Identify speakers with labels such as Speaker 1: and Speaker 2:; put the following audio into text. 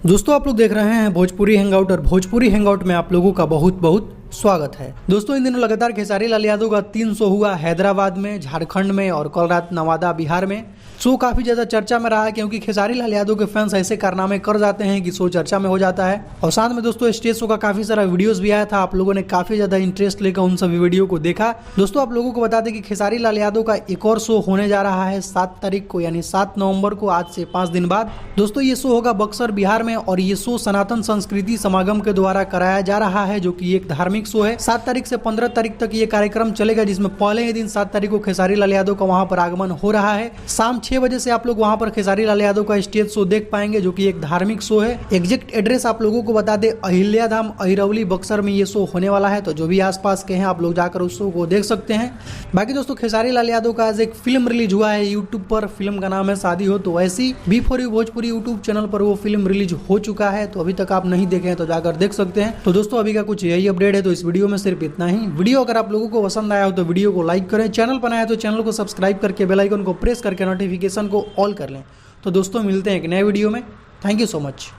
Speaker 1: दोस्तों आप लोग देख रहे हैं भोजपुरी हैंगआउट और भोजपुरी हैंगआउट में आप लोगों का बहुत बहुत स्वागत है। दोस्तों इन दिनों लगातार खेसारी लाल यादव का 300 हुआ हैदराबाद में, झारखंड में और कल रात नवादा बिहार में। शो काफी ज्यादा चर्चा में रहा है क्योंकि खेसारी लाल यादव के फैंस ऐसे कारनामे कर जाते हैं कि शो चर्चा में हो जाता है। और साथ में दोस्तों स्टेज शो का काफी सारा वीडियोस भी आया था, आप लोगों ने काफी ज्यादा इंटरेस्ट लेकर उन सभी वीडियो को देखा। दोस्तों आप लोगों को बता दें कि खेसारी लाल यादव का एक और शो होने जा रहा है 7 तारीख को, यानी 7 नवंबर को, आज से 5 दिन बाद। दोस्तों ये शो होगा बक्सर बिहार में और ये शो सनातन संस्कृति समागम के द्वारा कराया जा रहा है, जो कि एक धार्मिक शो है। 7 तारीख से 15 तारीख तक ये कार्यक्रम चलेगा, जिसमें पहले ही दिन 7 तारीख को खेसारी लाल यादव का वहां पर आगमन हो रहा है। शाम 6 बजे से आप लोग वहां पर खेसारी लाल यादव का स्टेज शो देख पाएंगे, जो कि एक धार्मिक शो है। एग्जैक्ट एड्रेस आप लोगों को बता दे, अहिल्या धाम अहिरौली बक्सर में ये शो होने वाला है। तो जो भी आसपास के हैं आप लोग जाकर उस शो को देख सकते हैं। बाकी दोस्तों खेसारी लाल यादव का आज एक फिल्म रिलीज हुआ है यूट्यूब पर, फिल्म का नाम है शादी हो तो ऐसी। B4U भोजपुरी यूट्यूब चैनल पर वो फिल्म रिलीज हो चुका है, तो अभी तक आप नहीं देखे हैं तो जाकर देख सकते हैं। तो दोस्तों अभी का कुछ यही अपडेट है, तो इस वीडियो में सिर्फ इतना ही। वीडियो अगर आप लोगों को पसंद आया हो तो वीडियो को लाइक करें, चैनल पर आया तो चैनल को सब्सक्राइब करके बेल आइकन को प्रेस करके नोटिफिकेशन को ऑल कर लें। तो दोस्तों मिलते हैं एक नए वीडियो में। Thank you so much.